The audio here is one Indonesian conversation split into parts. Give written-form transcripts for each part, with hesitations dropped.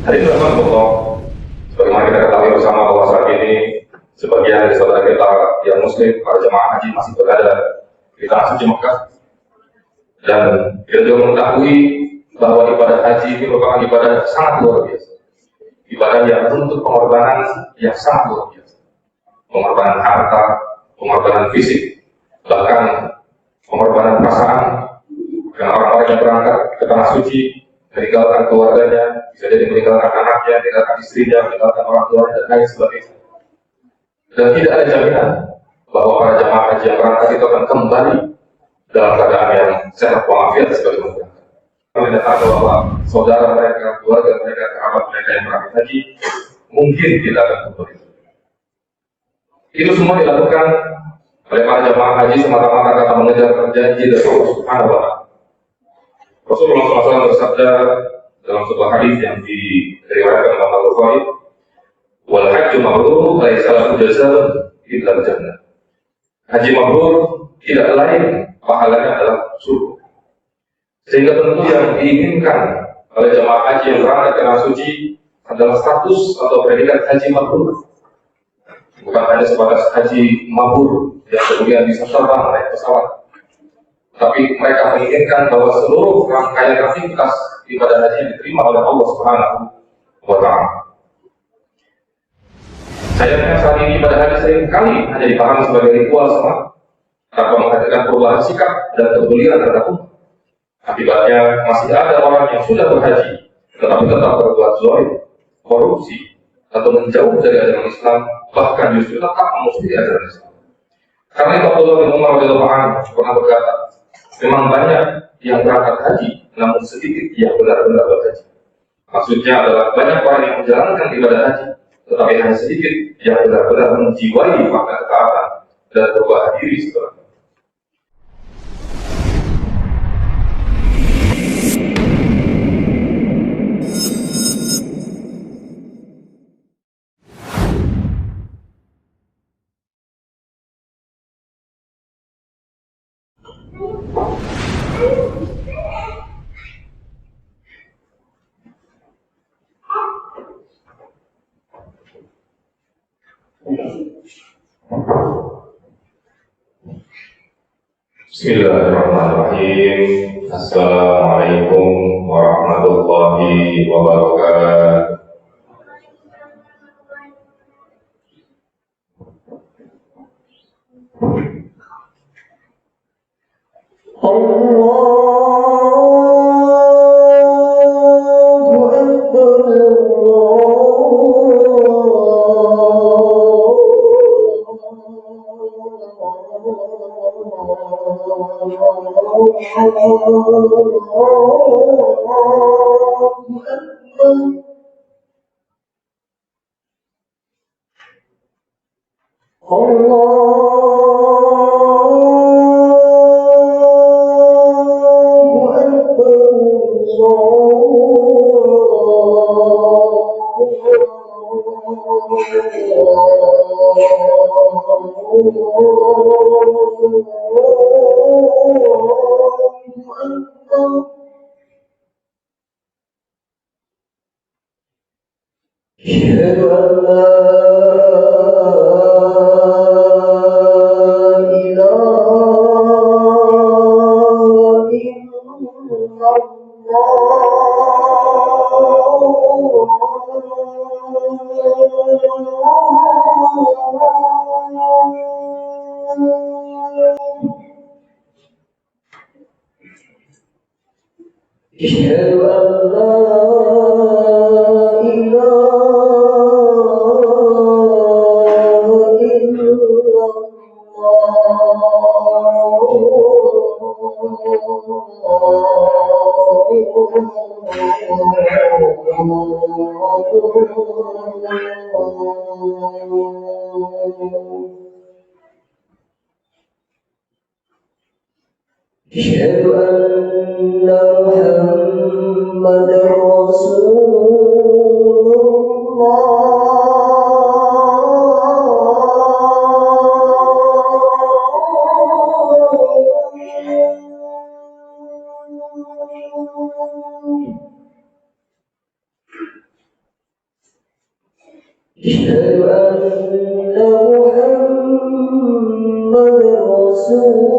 Hari ini sebagaimana kita ketahui bersama bahwa saat ini sebagian dari saudara kita yang muslim, para jemaah haji masih berada di tanah suci Mekah, dan kita juga mengetahui bahwa ibadah haji ini merupakan ibadah yang sangat luar biasa, ibadah yang menuntut pengorbanan yang sangat luar biasa, pengorbanan harta, pengorbanan fisik, bahkan pengorbanan perasaan. Karena orang-orang yang berangkat ke tanah suci meninggalkan keluarganya, bisa jadi meninggalkan anaknya, meninggalkan istrinya, meninggalkan orang tuanya, dan lain sebagainya. Dan tidak ada jaminan bahwa para jemaah haji yang berangkat itu akan kembali dalam keadaan yang sehat walafiat sebagai berangkat. Kami datang bahwa saudara mereka, keluarga mereka, kerabat mereka yang berangkat haji mungkin tidak akan kembali. Itu semua dilakukan oleh para jemaah haji semata-mata karena mengejar janji dari Allah Subhanahu wa Ta'ala. Rasulullah SAW bersabda dalam sebuah hadis yang diriwayatkan oleh Al-Bukhari, "Wal hajju mabrur laisa lahu jazaa'un illa al-jannah." Haji mabrur tidak lain pahalanya adalah surga. Sehingga tentu yang diinginkan oleh jemaah haji yang berangkat ke tanah suci adalah status atau predikat haji mabrur. Bukan hanya sebatas haji mabrur yang kemudian bisa terbang naik pesawat. Tapi mereka menginginkan bahwa seluruh rangkaian aktivitas ibadah haji diterima oleh Allah Subhanahu wa Ta'ala. Sayangnya saat ini ibadah haji seringkali hanya dipahami sebagai ritual semata, tanpa menghadirkan perubahan sikap dan kepedulian terhadap umat. Akibatnya masih ada orang yang sudah berhaji tetapi tetap berbuat zalim, korupsi, atau menjauh dari ajaran Islam, bahkan justru tetap memusuhi ajaran Islam. Karena itu Abdullah bin Umar radhiyallahu anhu pernah berkata, memang banyak yang berangkat haji, namun sedikit yang benar-benar berhaji. Maksudnya adalah banyak orang yang menjalankan ibadah haji, tetapi hanya sedikit yang benar-benar menjiwai makna ketaatan dan berubah diri setelah. Bismillahirrahmanirrahim. Assalamualaikum warahmatullahi wabarakatuh. أشهد أن محمدا رسول الله أشهد أن محمدًا رسول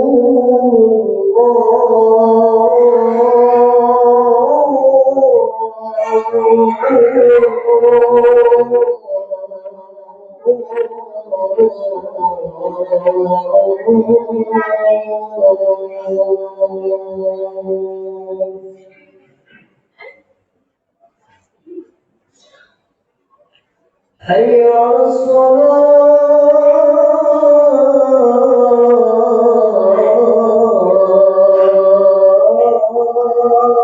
حي على حي على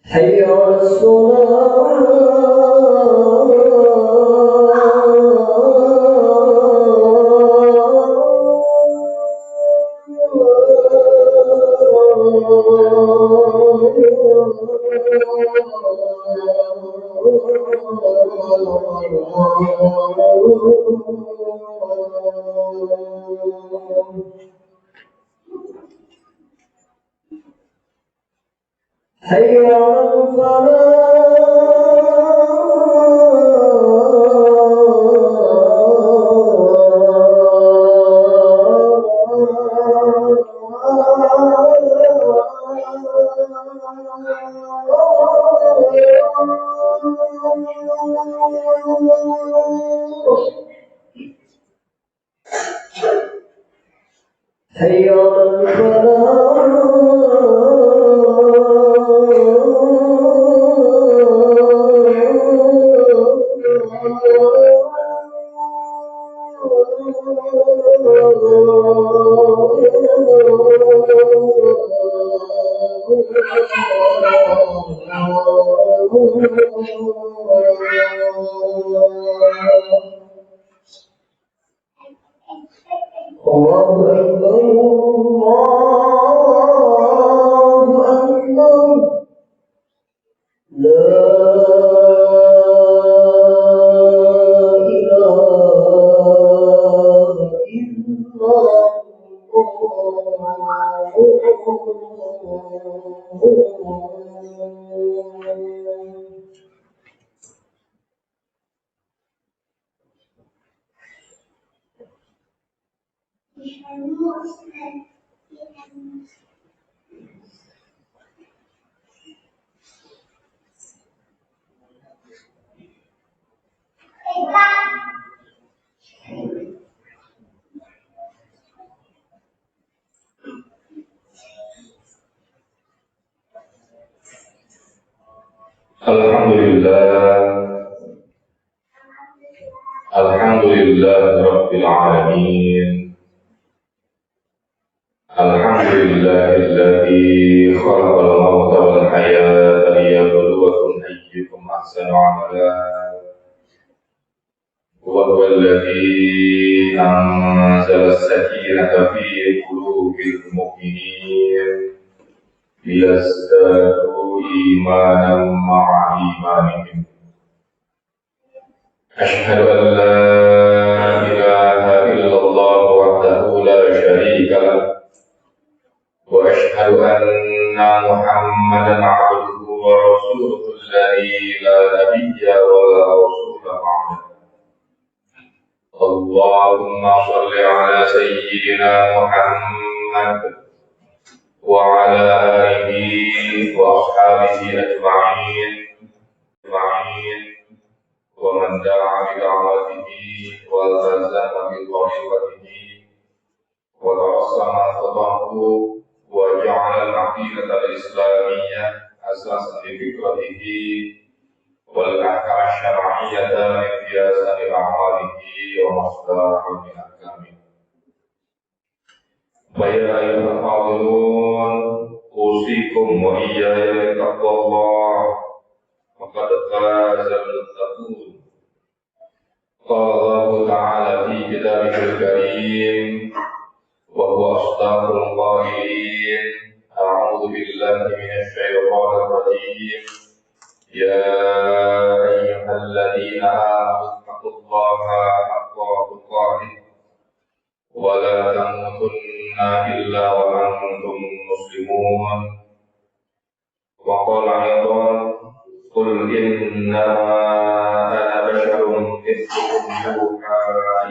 حي على حي على الله أكبر الله أكبر لا إله إلا الله الحمد لله رب العالمين. الحمد لله الذي خلق الموت والحياة ليبلوكم أيكم أحسن عملا، وهو الذي أنزل السكينة في قلوب المؤمنين ليزدادوا إيمانا مع إيمانهم. أشهد أن لا إله إلا الله وحده لا شريك له، وأشهد أن محمدا عبده ورسوله الذي لا نبي ولا رسول بعده. اللهم صل على سيدنا محمد وعلى آله وأصحابه أجمعين ومن دعا بدعوته والتزم بطريقته وتعصم خطاه وجعل العقيدة الإسلامية أساسا لفكرته والأحكام الشرعية مقياسا لأعماله ومصدرا لأحكامه. فيا أيها الحاضرون، أوصيكم وإياي بتقوى الله، وقد فاز المتقون. قال الله تعالى في كتابه الكريم وهو أصدق القائلين: أعوذ بالله من الشيطان الرجيم. يا أيها الذين آمنوا اتقوا الله حق تقاته ولا تموتن إلا وأنتم مسلمون. وقال أيضا قل إنما أنا بشر مثلكم يوحى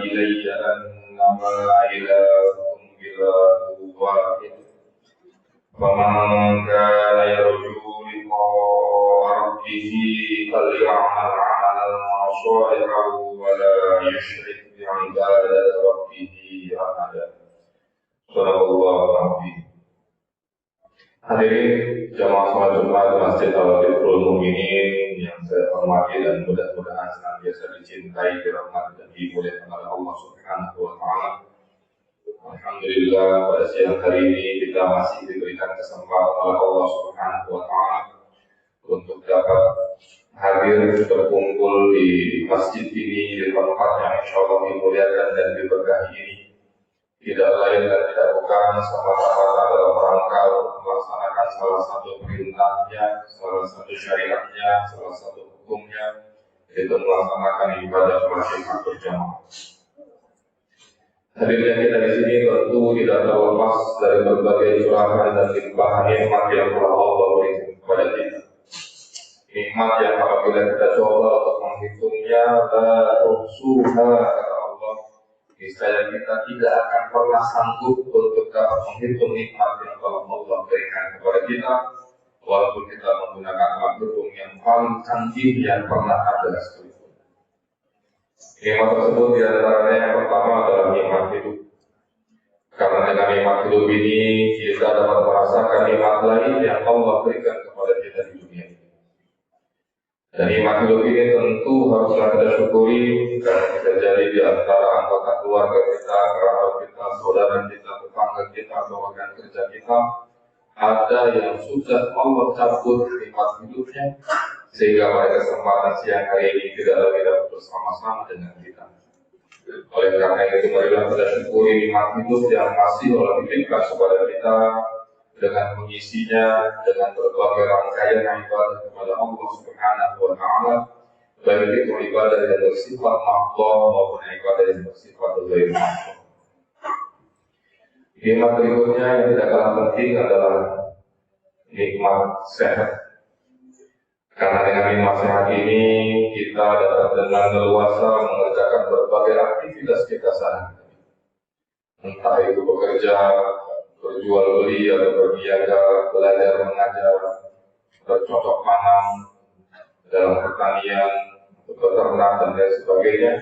إلي أنما إلهكم إله واحد فمن كان يرجو لقاء ربه فليعمل عملا صالحا ولا يشرك بعبادة ربه أحدا. صدق الله العظيم. Hadirin jamaah salat Jumat Masjid Al-Fitrul Mukminin yang saya hormati dan mudah-mudahan senantiasa dicintai, dirahmati dan dimuliakan oleh Allah Subhanahu wa taala. Alhamdulillah pada siang hari ini kita masih diberikan kesempatan oleh Allah Subhanahu wa taala untuk dapat hadir berkumpul di masjid ini, di tempat yang insyaallah dimuliakan dan diberkahi ini. Tidak lain dan tidak bukan semata-mata dalam rangka untuk melaksanakan salah satu perintahnya, salah satu syariatnya, salah satu hukumnya, yaitu melaksanakan ibadah sholat berjamaah. Hadirnya kita di sini tentu tidak terlepas dari berbagai curahan dan limpahan nikmat yang telah Allah berikan kepada kita. Nikmat yang apabila kita coba untuk menghitungnya, la tuhsuha, kata Allah, niscaya kita tidak akan pernah sanggup untuk dapat menghitung nikmat yang telah Allah berikan kepada kita, walaupun kita menggunakan alat hitung yang paling canggih yang pernah ada sekalipun. Nikmat tersebut diantaranya yang pertama adalah nikmat hidup. Karena dengan nikmat hidup ini kita dapat merasakan nikmat lain yang Allah berikan kepada kita di dunia ini. Dan nikmat hidup ini tentu haruslah kita syukuri karena kita jadi di antara anggota keluarga kita, kerabat kita, saudara kita, tetangga kita, bahkan kerja kita, ada yang sudah Allah cabut nikmat hidupnya sehingga pada kesempatan siang hari ini tidak lagi dapat bersama-sama dengan kita. Oleh karena itu marilah kita syukuri nikmat hidup yang masih Allah titipkan kepada kita dengan mengisinya dengan berbagai rangkaian ibadah kepada Allah Subhanahu wa taala, baik itu ibadah yang bersifat makhluk maupun ibadah yang bersifat ghair makhluk. Nikmat berikutnya yang tidak kalah penting adalah nikmat sehat. Karena dengan nikmat sehat ini kita dapat dengan leluasa mengerjakan berbagai aktivitas kita sehari-hari. Entah itu bekerja, berjual beli atau berniaga, belajar mengajar, bercocok tanam dalam pertanian, beternak dan lain sebagainya.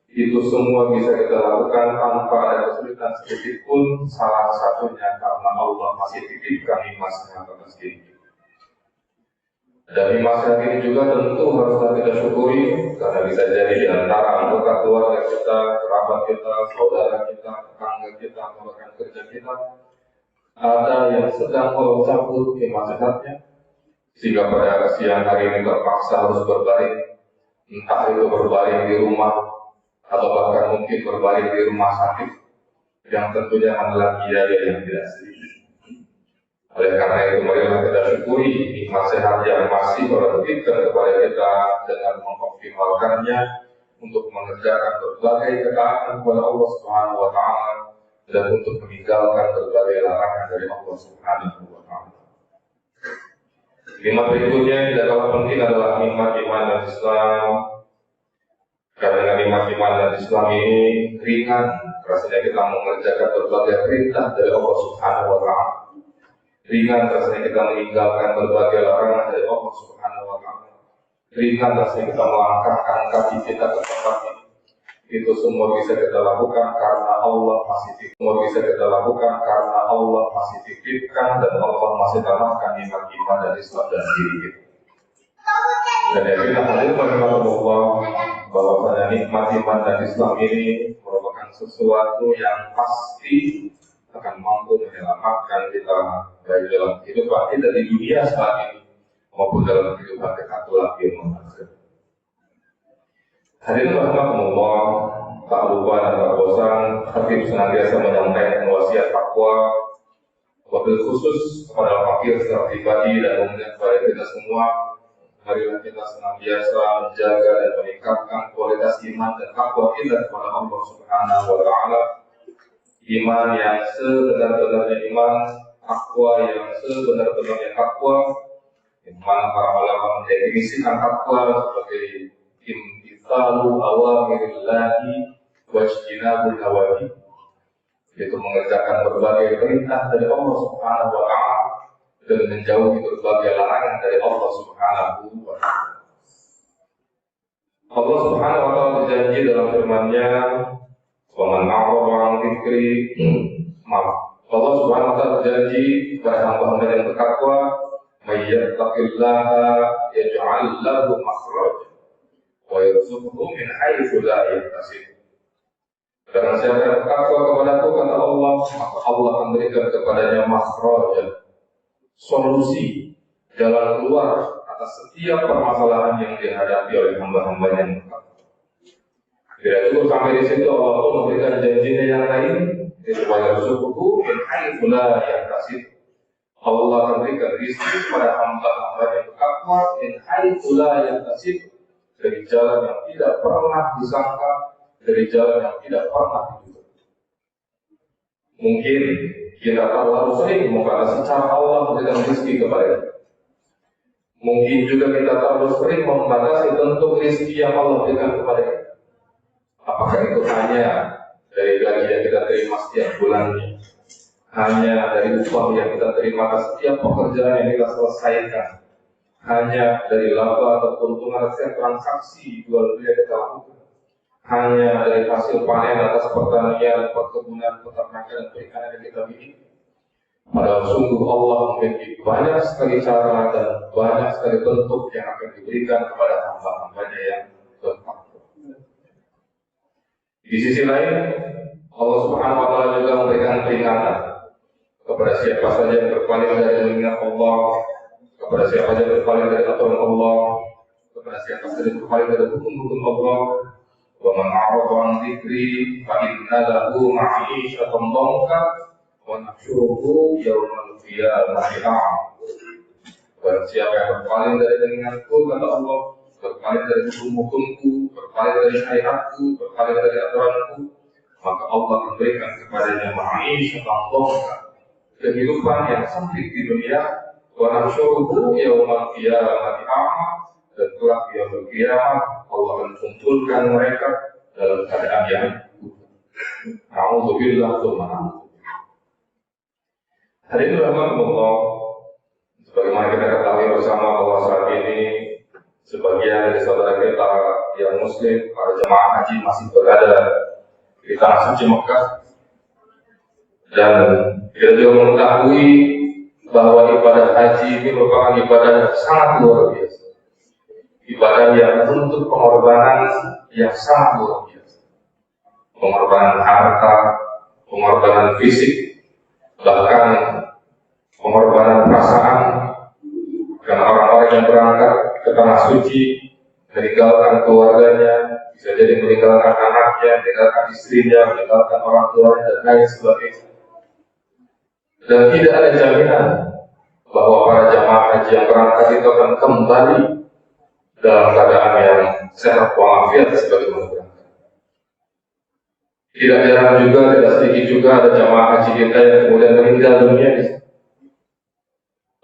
Itu semua bisa kita lakukan tanpa ada kesulitan sedikit pun, salah satunya karena Allah masih titipkan nikmat sehat atas diri. Dan nikmat sehat ini juga tentu haruslah kita syukuri karena bisa jadi di antara anggota keluarga kita, kerabat kita, saudara kita, tetangga kita, bahkan kerja kita, ada yang sedang Allah cabut nikmat sehatnya sehingga pada siang hari ini terpaksa harus berbaring, entah itu berbaring di rumah atau bahkan mungkin berbaring di rumah sakit yang tentunya adalah biaya yang tidak sedikit. Oleh karena itu marilah kita syukuri nikmat sehat yang masih Allah titipkan kepada kita dengan mengoptimalkannya untuk mengerjakan berbagai ketaatan kepada Allah Subhanahu wa taala dan untuk meninggalkan berbagai larangan dari Allah Subhanahu wa taala. Nikmat berikutnya tidak kalah penting adalah nikmat iman dan Islam. Karena dengan nikmat iman dan Islam ini ringan rasanya kita mengerjakan berbagai perintah dari Allah Subhanahu wa taala. Ringan rasanya kita meninggalkan berbagai larangan dari Allah Subhanahu wa taala. Ringan rasanya kita melangkahkan kaki kita ke tempat ini. Itu semua bisa kita lakukan karena Allah masih titipkan dan Allah masih tanamkan nikmat iman dan Islam dalam diri kita. Dan yang kita hadir Allah bahwasanya nikmat iman dan Islam ini merupakan sesuatu yang pasti akan mampu menyelamatkan kita baik dalam kehidupan kita di dunia saat ini maupun dalam kehidupan kita kelak di akhirat. Hadirin rahimakumullah, tak lupa dan tak bosan, Khatib senantiasa menyampaikan wasiat takwa, wabil khusus kepada fakir secara pribadi dan umumnya kepada kita semua, marilah kita senantiasa menjaga dan meningkatkan kualitas iman dan takwa kita kepada Allah Subhanahu wa taala. Iman yang sebenar-benarnya iman, takwa yang sebenar-benarnya takwa. Di mana para ulama mendefinisikan takwa sebagai imtithalu awamirillahi wajtinabul nawahi, yaitu mengerjakan berbagai perintah dari Allah Subhanahu wa taala dan menjauhi berbagai larangan dari Allah Subhanahu wa taala. Allah Subhanahu wa taala berjanji dalam firman-Nya, "Wa man a'rada 'an dzikri," Allah Subhanahu wa taala berjanji kepada hamba-hamba yang bertakwa, "May yattaqillaha yaj'al lahu makhraja wa yarzuqhu min haitsu la yahtasib." Karena siapa yang bertakwa kepadaku, kata Allah, maka Allah akan berikan kepadanya makhraja, solusi, jalan keluar atas setiap permasalahan yang dihadapi oleh hamba-hambanya yang bertakwa. Tidak cukup sampai di situ, Allah pun memberikan janjinya yang lain, yaitu wa yarzuqhu min haitsu la yahtasib. Allah akan berikan rezeki kepada hamba-hamba yang bertakwa min haitsu la yahtasib, dari jalan yang tidak pernah disangka, dari jalan yang tidak pernah diduga. Mungkin kita terlalu sering membatasi cara Allah memberikan rezeki kepada kita. Mungkin juga kita terlalu sering membatasi bentuk rezeki yang Allah berikan kepada kita. Apakah itu hanya dari gaji yang kita terima setiap bulannya, hanya dari upah yang kita terima atas setiap pekerjaan yang kita selesaikan, hanya dari laba atau keuntungan setiap transaksi jual beli yang kita lakukan, hanya dari hasil panen atas pertanian, perkebunan, peternakan, dan perikanan yang kita miliki. Padahal sungguh Allah memiliki banyak sekali cara dan banyak sekali bentuk yang akan diberikan kepada hamba-hambanya yang bertakwa. Di sisi lain, Allah Subhanahu wa taala juga memberikan peringatan kepada siapa saja yang berpaling dari mengingat Allah, kepada siapa saja yang berpaling dari aturan Allah, kepada siapa saja yang berpaling dari hukum-hukum Allah. Wa man a'rada 'an dzikri fa inna lahu ma'isyatan dhanka wa nahsyuruhu yaumal qiyamati a'ma. Barang siapa yang berpaling dari mengingatku, kata Allah, berpaling dari hukum-hukumku, berpaling dari syariatku, berpaling dari aturanku, maka Allah akan berikan kepadanya ma'isyatan dhanka, kehidupan yang sempit di dunia, wa nahsyuruhu yaumal qiyamati a'ma, dan kelak yaumul qiyamah Allah akan kumpulkan mereka dalam keadaan yang na'udzubillah tsumma na'udzubillah. Hadirin rahimakumullah, sebagaimana kita ketahui bersama bahwa saat ini sebagian dari saudara kita yang muslim, para jemaah haji masih berada di tanah suci Mekah, dan kita juga mengetahui bahwa ibadah haji ini merupakan ibadah yang sangat luar biasa, ibadah yang menuntut pengorbanan yang sangat luar biasa, pengorbanan harta, pengorbanan fisik, bahkan pengorbanan perasaan. Karena orang-orang yang berangkat ke tanah suci meninggalkan keluarganya, bisa jadi meninggalkan anaknya, meninggalkan istrinya, meninggalkan orang tuanya, dan lain sebagainya. Dan tidak ada jaminan bahwa para jamaah haji yang berangkat itu akan kembali dalam keadaan yang sehat walafiat sebagaimana berangkat. Tidak jarang juga, tidak sedikit juga ada jamaah haji kita yang kemudian meninggal dunia di sana.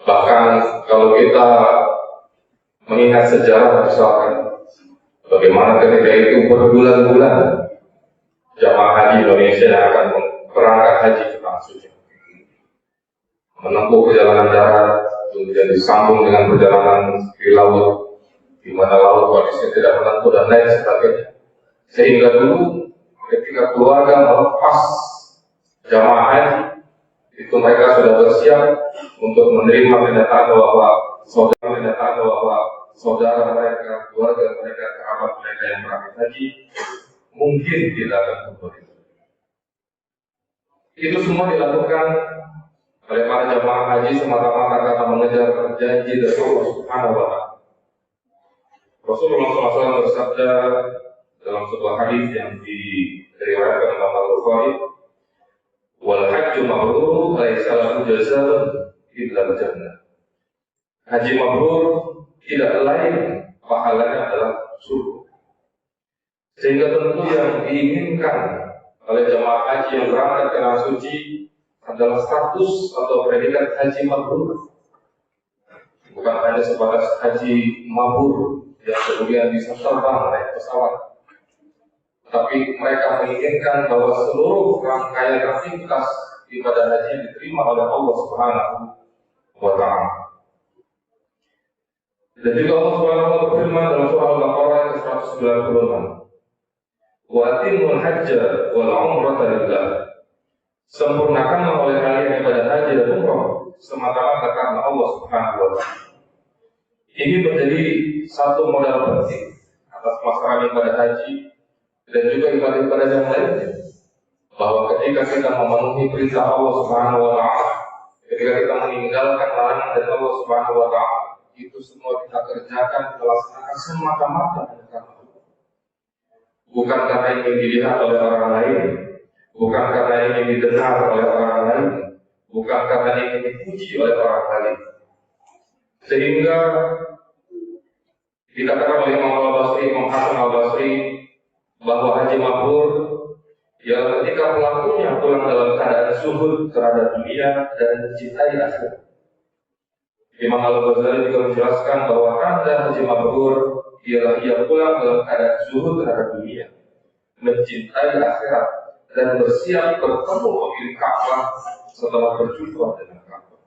Bahkan kalau kita mengingat sejarah misalkan bagaimana ketika itu berbulan-bulan jamaah haji Indonesia yang akan berangkat haji ke tanah suci, menempuh perjalanan darat, kemudian disambung dengan perjalanan di laut, di mana laut kondisinya tidak menentu dan lain sebagainya. Sehingga dulu ketika keluarga melepas jamaah haji, itu mereka sudah bersiap untuk menerima kenyataan bahwa saudara mereka, keluarga mereka, kerabat mereka yang berangkat haji mungkin tidak akan kembali. Itu semua dilakukan oleh para jamaah haji semata-mata karena mengejar janji dari Allah Subhanahu wa taala. Rasulullah SAW bersabda dalam sebuah hadis yang diriwayatkan oleh Al-Bukhari, "Wal hajju mabrur laisa lahu jazaa'un illa al-jannah." Haji mabrur tidak lain pahalanya adalah surga. Sehingga tentu yang diinginkan oleh jemaah haji yang berangkat ke tanah suci adalah status atau predikat haji mabrur. Bukan hanya sebatas haji mabur yang kemudian bisa terbang naik pesawat, tapi mereka menginginkan bahwa seluruh rangkaian aktivitas ibadah haji diterima oleh Allah Subhanahu wa Ta'ala. Dan juga Allah Subhanahu wa Ta'ala berfirman dalam surah Al-Baqarah ayat 196, wa atimul hajja wal umrata lillah. Sempurnakanlah oleh kalian ibadah haji dan umrah semata-mata karena Allah Subhanahu wa Ta'ala. Ini menjadi satu modal penting atas pelaksanaan ibadah haji dan juga ibadah-ibadah yang lainnya, bahwa ketika kita memenuhi perintah Allah Subhanahu wa Ta'ala, ketika kita meninggalkan larangan dari Allah Subhanahu wa Ta'ala, itu semua kita kerjakan, kita laksanakan semata-mata karena Allah. Bukan karena ingin dilihat oleh orang lain, bukan karena ingin didengar oleh orang lain, bukan karena ingin dipuji oleh orang lain. Sehingga dikatakan oleh Imam Al-Basri, Imam Hasan Al-Basri, bahwa haji mabrur ya ketika pelakunya pulang dalam keadaan zuhud terhadap dunia dan mencintai akhirat. Imam Al-Ghazali juga menjelaskan bahwa tanda haji mabrur ialah ia pulang dalam keadaan zuhud terhadap dunia, mencintai akhirat, dan bersiap bertemu pemilik Ka'bah setelah berjumpa dengan Ka'bah.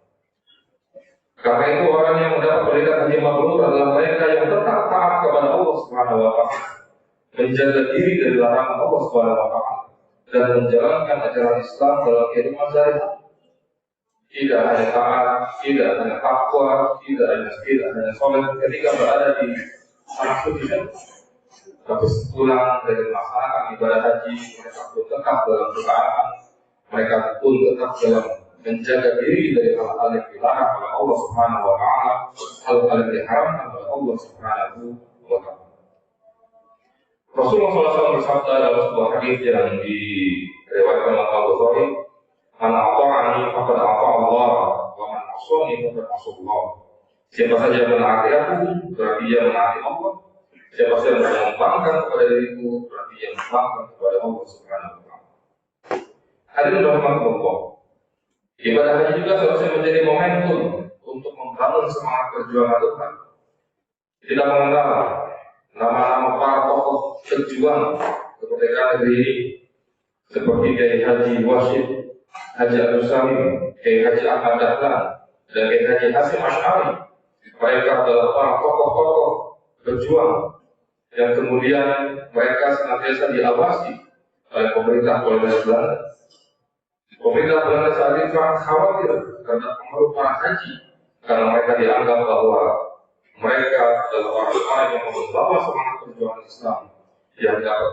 Karena itu orang yang mendapat predikat haji mabrur adalah mereka yang tetap taat kepada Allah Subhanahu wa Ta'ala, menjaga diri dari larangan Allah Subhanahu wa Ta'ala, dan menjalankan ajaran Islam dalam kehidupan sehari-hari. Tidak hanya taat, tidak hanya takwa, tidak hanya sholat ketika berada di tanah suci, tapi sepulang dari melaksanakan ibadah haji, mereka pun tetap dalam ketaatan, mereka pun tetap dalam menjaga diri dari hal-hal yang dilarang oleh Allah Subhanahu wa Ta'ala, hal-hal yang diharamkan oleh Allah Subhanahu wa Ta'ala. Rasulullah SAW bersabda dalam sebuah hadis yang diriwayatkan oleh Al-Bukhari, "Man ata'ani faqad ata'a Allah, wa man 'asani faqad 'asa Allah." Siapa saja yang menaati aku, berarti dia menaati Allah. Siapa saja yang membangkang kepada diriku, berarti dia membangkang kepada Allah Subhanahu wa Ta'ala. Hadirin rahimakumullah. Ibadah haji juga seharusnya menjadi momentum untuk membangun semangat perjuangan Tuhan. Kita mengenal nama-nama para tokoh pejuang kemerdekaan negeri ini, seperti Kiai Haji Wasyid, Haji Abdul Salim, Kiai Haji Ahmad Dahlan, dan Kiai Haji Hasyim Asy'ari. Mereka adalah para tokoh-tokoh pejuang yang kemudian mereka senantiasa diawasi oleh pemerintah kolonial Belanda. Pemerintah Belanda saat itu sangat khawatir karena pengaruh para haji, karena mereka dianggap bahwa mereka adalah orang-orang yang membawa semangat perjuangan Islam yang dapat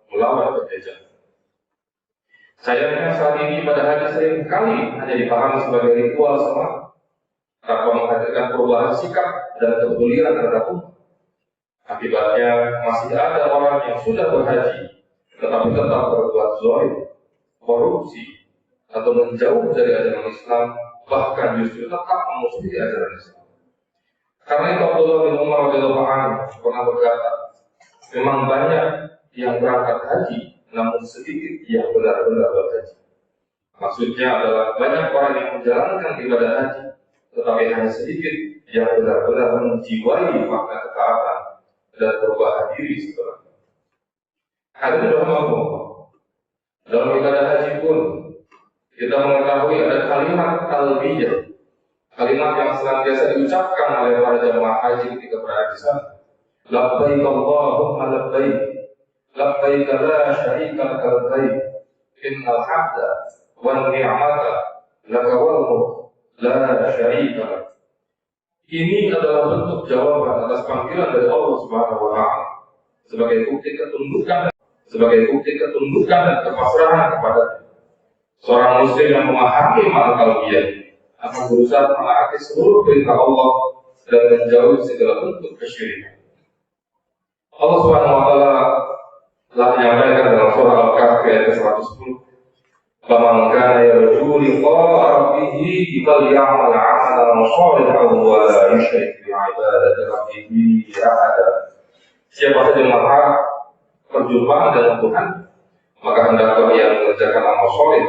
melawan penjajah. Sayangnya saat ini pada haji sering kali hanya dipahami sebagai ritual semata, tanpa menghadirkan perubahan sikap dan kepedulian terhadap umat. Akibatnya masih ada orang yang sudah berhaji tetapi tetap berbuat zalim, korupsi, atau menjauh dari ajaran Islam, bahkan justru tetap memusuhi ajaran Islam. Karena itu Abdullah bin Umar radhiyallahu anhu pernah berkata, memang banyak yang berangkat haji, namun sedikit yang benar-benar berhaji. Maksudnya adalah banyak orang yang menjalankan ibadah haji, tetapi hanya sedikit yang benar-benar menjiwai makna ketaatan dan berubah diri setelah. Hadirin rahimakumullah. Dalam ibadah haji pun kita mengetahui ada kalimat talbiyah, kalimat yang senantiasa diucapkan oleh para jemaah haji ketika berada di sana. Labbaik Allahumma labbaik, labbaik la syarika laka labbaik, innal hamda wan ni'mata laka wal mulk la syarika lak. Ini adalah bentuk jawaban atas panggilan dari Allah Subhanahu wa Ta'ala sebagai bukti ketundukan dan kepasrahan kepada seorang muslim yang memahami makna talbiyah akan berusaha menaati seluruh perintah Allah dan menjauhi segala bentuk kesyirikan. Allah Subhanahu wa Ta'ala telah menyampaikan dalam surah Al-Kahfi ayat 110, فمن كان يرجو لقاء ربه فليعمل عملا صالحا ولا يشرك بعبادة ربه أحدا. Siapa saja yang berharap perjumpaan dengan Tuhan, maka hendaklah ia mengerjakan amal soleh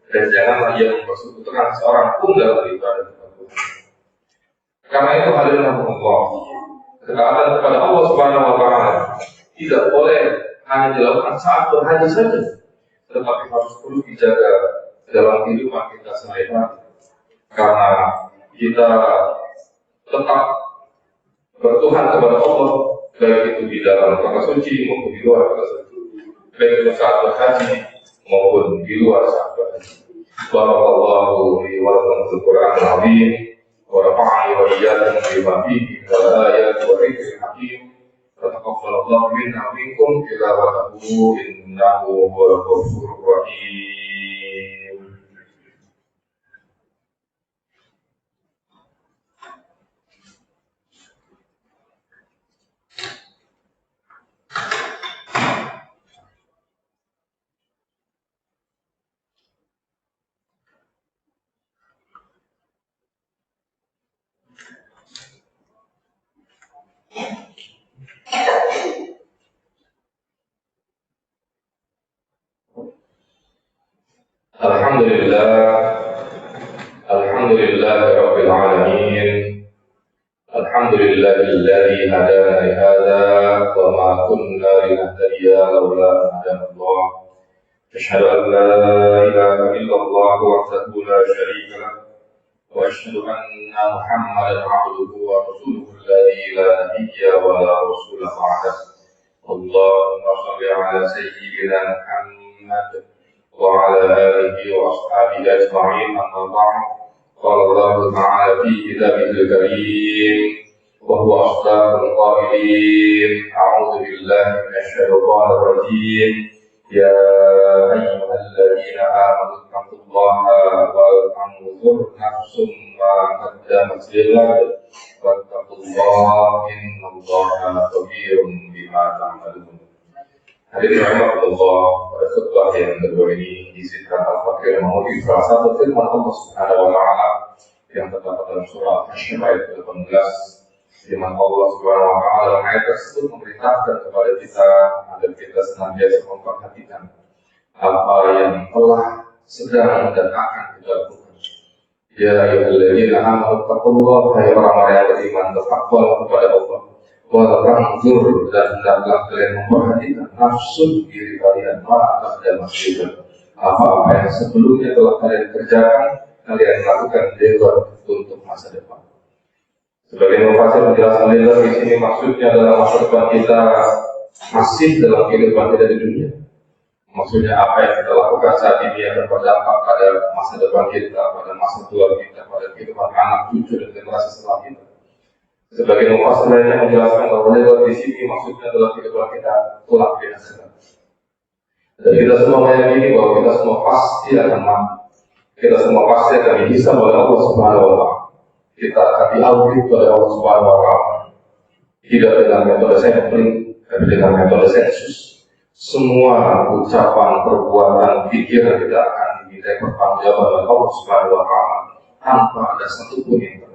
dan janganlah ia mempersekutukan seorang pun dalam ibadah kepada Tuhan. Karena itu hadirin Allah, ketaatan kepada Allah Subhanahu wa Ta'ala tidak boleh hanya dilakukan saat berhaji saja, tetapi harus perlu dijaga dalam kehidupan kita sehari-hari. Karena kita tetap bertuhan kepada Allah, baik itu di dalam kota suci maupun di luar kota suci, baik itu saat berhaji maupun di luar saat berhaji. Barakallahu li wa lakum fil Qur'anil azim wa rafa'ani wa iyyakum bima fihi min al-ayati wa dhikril hakim. Taqabbalallahu minna wa minkum tilawatahu innahu huwal ghafurur rahim. Alhamdulillah Rabbil Alamin. Alhamdulillah alladzi hadana li hadza wa ma kunna linahtadiya laula an hadana Allah. Asyhadu an la ilaha illallah wahdahu la syarika lah wa asyhadu anna Muhammadan abduhu wa rasuluhu alladzi la nabiyya wa la rasula ba'dah. Allahumma shalli ala sayyidina Muhammad وعلى آله وأصحابه أجمعين أما بعد قال الله تعالى في كتابه الكريم وهو أصدق القائلين أعوذ بالله من الشيطان الرجيم يا أيها الذين آمنوا اتقوا الله ولتنظر نفس ما قدمت لغد واتقوا الله إن الله خبير بما تعملون. Hadirin rahimahullah, pada khutbah yang kedua ini diizinkan Al-Fakir mengutip salah satu firman Allah Subhanahu wa Ta'ala yang terdapat dalam surah Asy-Syura ayat 18, di mana Allah Subhanahu wa Ta'ala dalam ayat tersebut memerintahkan kepada kita agar kita senantiasa memperhatikan apa yang telah, sedang dan akan kita lakukan. Ya ayyuhalladzina amanu taqullaha, hai orang-orang yang beriman, bertakwalah kepada Allah. Walatanzur, dan hendaklah kalian memperhatikan nafsu diri kalian ma'atas dan masjid, apa-apa yang sebelumnya telah kalian kerjakan, kalian lakukan debat untuk masa depan. Sebagai mufassir menjelaskan debat di sini maksudnya adalah masa depan kita masih dalam kehidupan kita di dunia. Maksudnya apa yang kita lakukan saat ini akan berdampak pada masa depan kita, pada masa tua kita, pada kehidupan anak, cucu, dan generasi setelah kita. Sebagai mufassir lainnya menjelaskan bahwa lewat di sini maksudnya adalah kehidupan kita kelak di akhirat. Dan kita semua meyakini bahwa kita semua pasti akan mati. Kita semua pasti akan dihisab oleh Allah Subhanahu wa Ta'ala. Kita akan diaudit oleh Allah Subhanahu wa Ta'ala. Tidak dengan metode sampling, tapi dengan metode sensus. Semua ucapan, perbuatan, pikiran kita akan dimintai pertanggungjawaban oleh Allah Subhanahu wa Ta'ala tanpa ada satupun yang terjadi.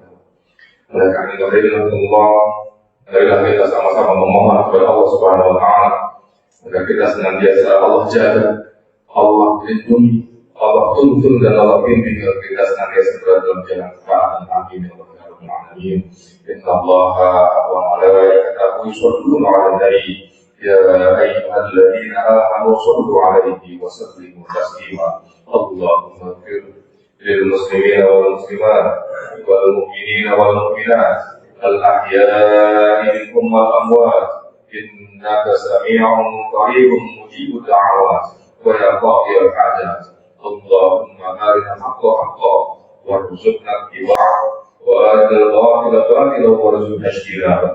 Oleh karena itu, Allah, marilah kita sama-sama memohon kepada Allah Subhanahu wa Ta'ala agar kita senantiasa Allah jaga, Allah lindungi, Allah tuntun dan Allah bimbing agar kita senantiasa berada dalam jalan ketaatan. Amin ya rabbal alamin. Inna Allaha wa malaikatahu yusholluna 'alan nabi ya ayyuhalladzina amanu shollu 'alaihi wa sallimu taslima. Allahumma ighfir lil muslimina wal muslimat والمؤمنين والمؤمنات الأحياء منهم والأموات إنك سميع قريب مجيب الدعوات ويا قاضي الحاجات. اللهم أرنا الحق حقا وارزقنا اتباعه وأرنا الباطل باطلا وارزقنا اجتنابه.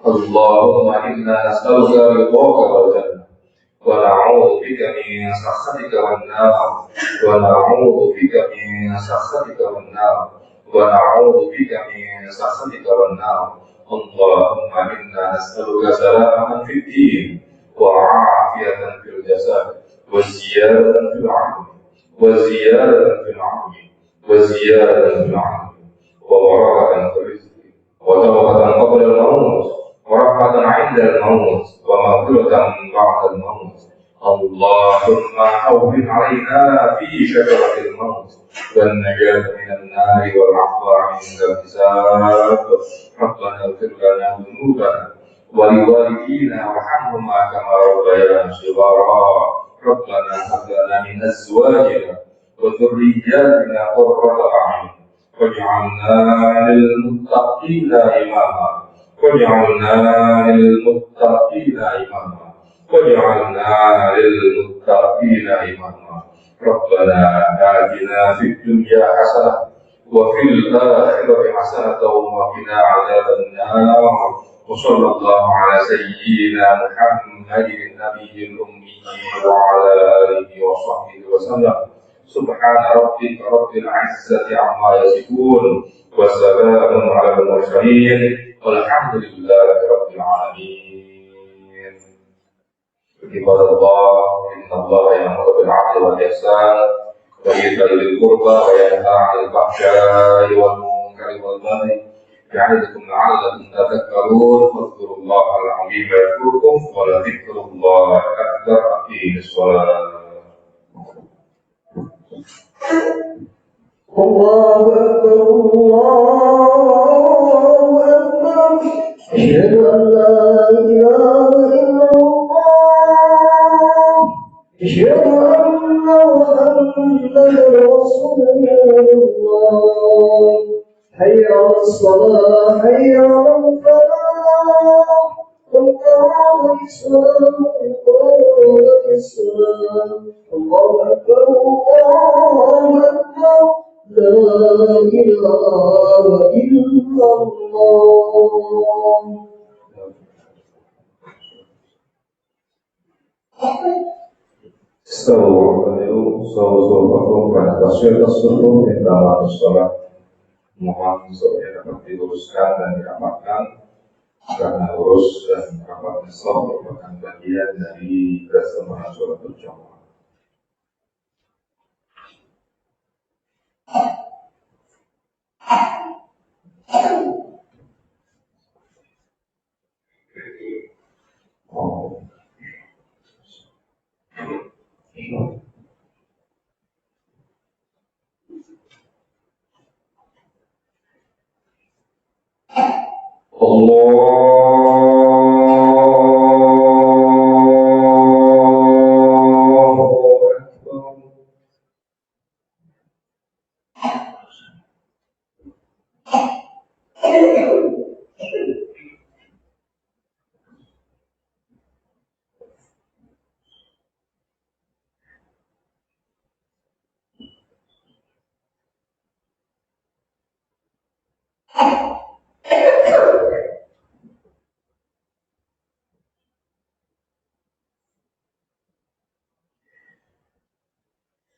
اللهم إنا نسألك رضاك والجنة ونعوذ بك من سخطك والنار ونعوذ بك من سخطك والنار ونعوذ بك من سخطك والنار. اللهم إنا نسألك سلامة في الدين وعافية في الجسد وزيادة في العلم وزيادة في العمر وزيادة في العمر وبركة في الرزق وتوبة قبل الموت ورحمة عند الموت ومغفرة بعد الموت. اللهم هون علينا في شجرة الموت والنجاة من النار والعفو عند الحساب. ربنا اغفر لنا ذنوبنا ولوالدينا وارحمهما كما ربيانا صغارا. ربنا هب لنا من ازواجنا وذرياتنا قرة اعين واجعلنا للمتقين اماما واجعلنا للمتقين اماما واجعلنا للمتقين اماما. ربنا آتنا في الدنيا حسنة وفي الآخرة حسنة وقنا عذاب النار. وصلى الله على سيدنا محمد النبي الأمي وعلى آله وصحبه وسلم. سبحان ربك رب العزة عما يصفون وسلام على المرسلين والحمد لله رب العالمين. عباد الله إن الله يأمر بالعدل والإحسان وإيتاء ذي القربى وينهى عن الفحشاء والمنكر والبغي يعظكم لعلكم تذكرون. فاذكروا الله العظيم يذكركم ولذكر الله أكبر. أقيموا الصلاة. الله أكبر الله أكبر. أشهد أن لا إله إلا الله. أشهد أن محمدا رسول الله. حي على الصلاة حي على الفلاح. قد قامت الصلاة قامت الصلاة. الله أكبر الله أكبر. لا إله إلا الله. Assalamualaikum warahmatullahi wabarakatuh. Mohon semuanya dapat diluruskan dan dirapatkan karena urus dan rapat nisab merupakan bagian dari pelaksanaan sholat berjamaah.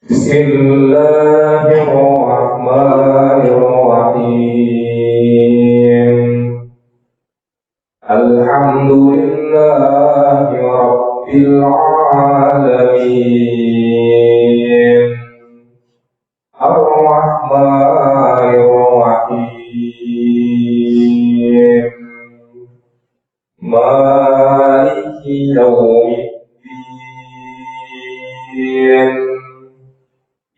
Bismillahirrahmanirrahim. Alhamdulillahi Rabbil Alamin. Ar-Rahmanirrahim. Maliki yaumiddin.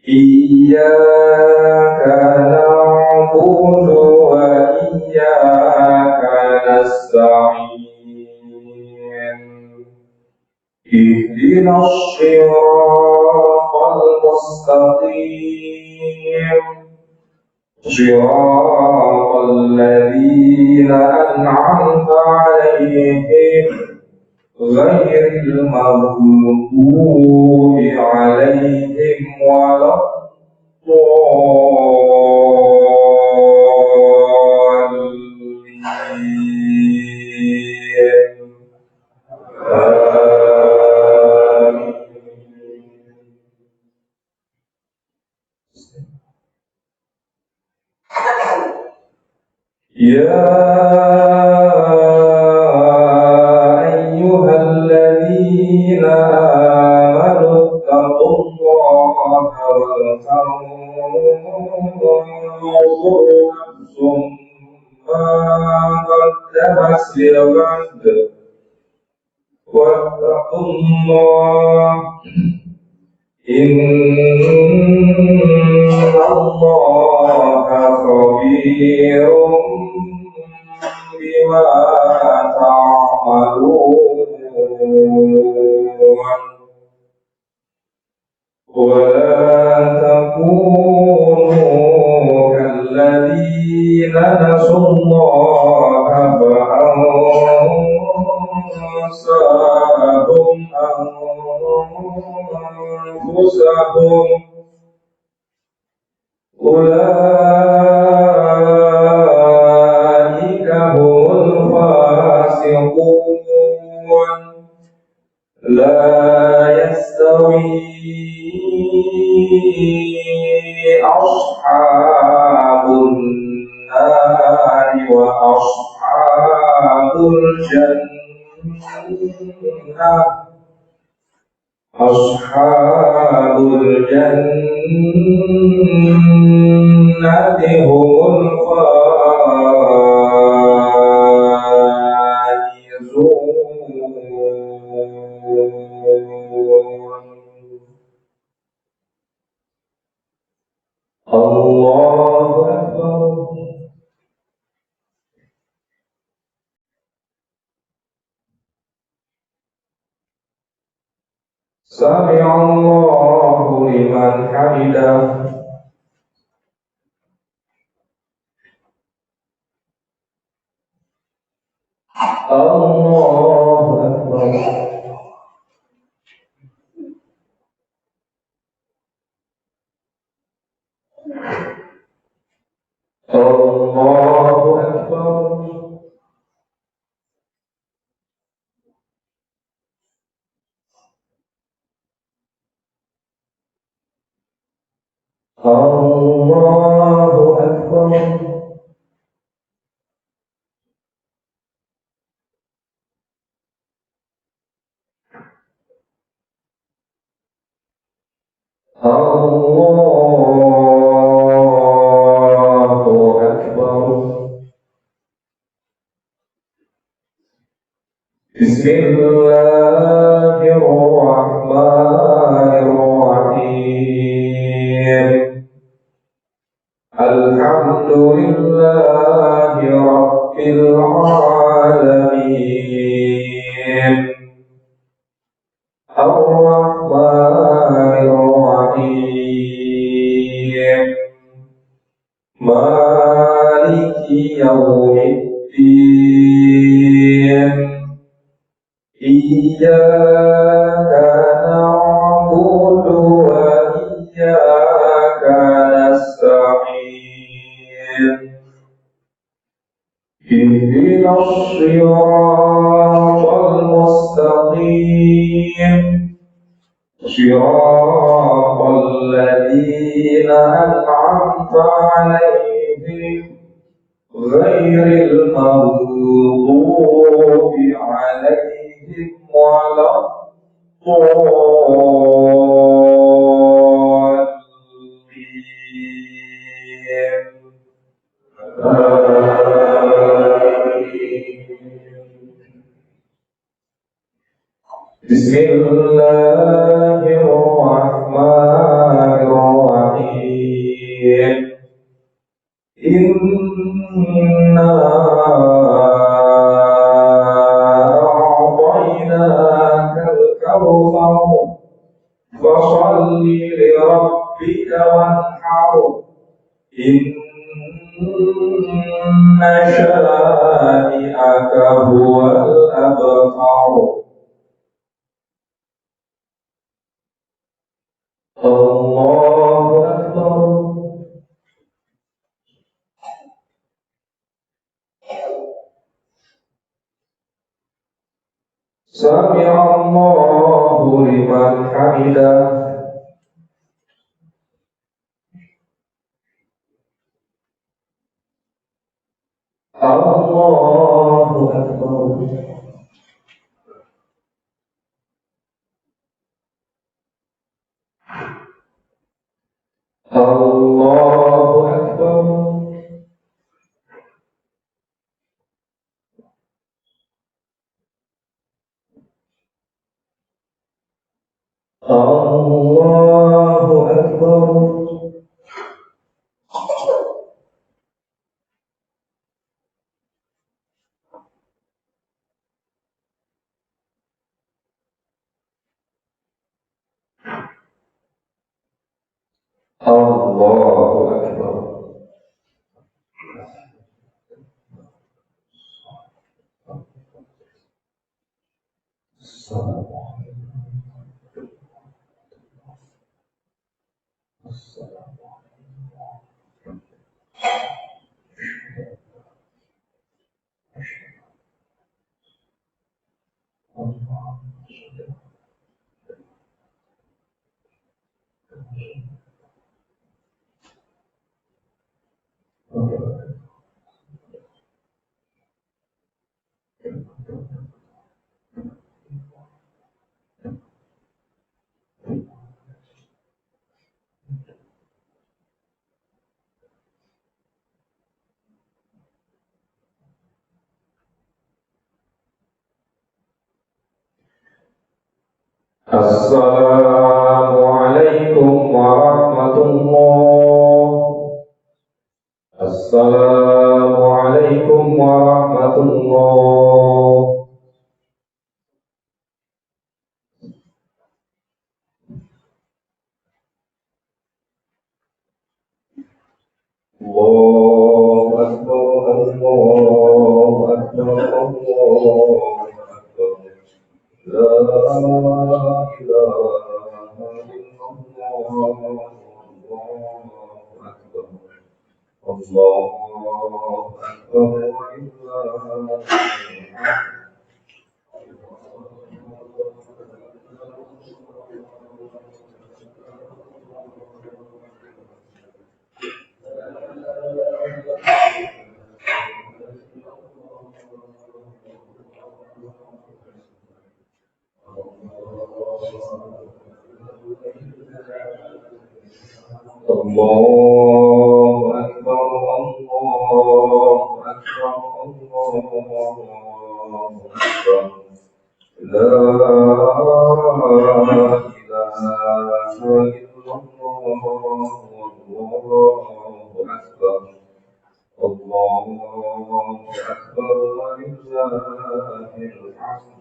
Iyyaka na'budu wa iyyaka nasta'in. Ihdinas shiratal mustaqim. Shiratal ladzina an'amta 'alaihim ghairil maghdubi 'alaihim Ya ayyuhalladzina amanu taqullaha wa واتقوا الله إن الله خبير بما تعملون ولا تكونوا كالذين نسوا الله فأنساهم أنفسهم أولئك هم الفاسقون لا يستوي أصحاب النار وأصحاب الجنة أصحاب الجنة هم الفائزون الله أكبر سمع الله لمن حمده الله أكبر الله أكبر الله أكبر الله أكبر بسم الله الرحمن الرحيم الحمد لله رب العالمين الرحمن الرحيم مالك يوم الدين إياك نعبد وإياك نستعين اهدنا الصراط المستقيم صراط الذين أنعمت عليهم غير المغضوب عليهم ولا بسم الله الرحمن الرحيم إنا أعطيناك الكوثر فصل لربك وانحر إن شانئك هو الأبتر الله أكبر سمع الله لمن حمده الله أكبر الله أكبر الله أكبر. الله أكبر. Assalamualaikum warahmatullahi. Assalamualaikum warahmatullahi. Allahu Akbar, Allahu Akbar, Allahu Akbar. La ilaha illallah, Allahu Akbar. Allahu Akbar wa lillahil hamd. Allahu Akbar, Allahu Akbar, Allahu Akbar. La ilaha illallah, Allahu Akbar. Allahu Akbar wa lillahil hamd.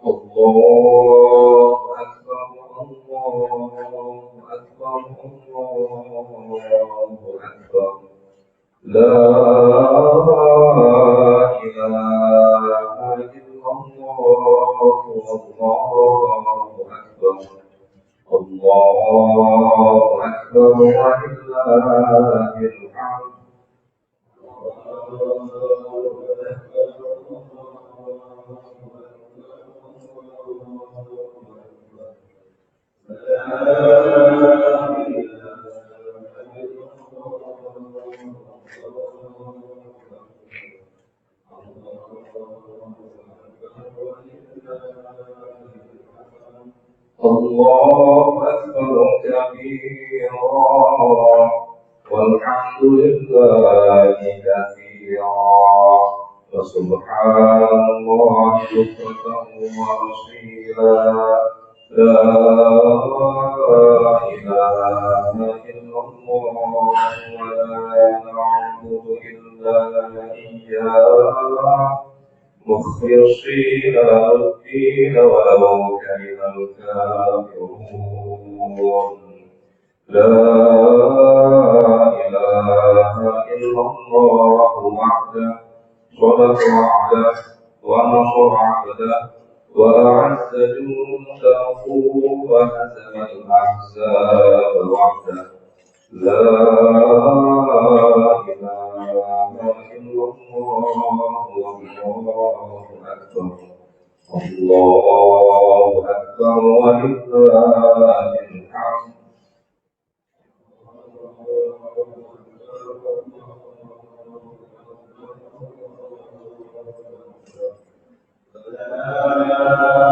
Allahu Akbar, Allahu Akbar, Allahu Akbar. La ilaha illallah, Allahu Akbar. Allahu Akbar wa lillahil hamd. Allahu Akbar kabira walhamdulillahi katsira wa subhanallahi bukratan wa asila. La ilaha illallah wa la na'budu illa iyyah مخلصين له الدين ولو كره الكافرون. لا إله إلا الله وحده صدق وعده ونصر عبده وأعز جنده وهزم الأحزاب وحده. لا إله إلا الله والله أكبر. الله أكبر ولله الحمد. الله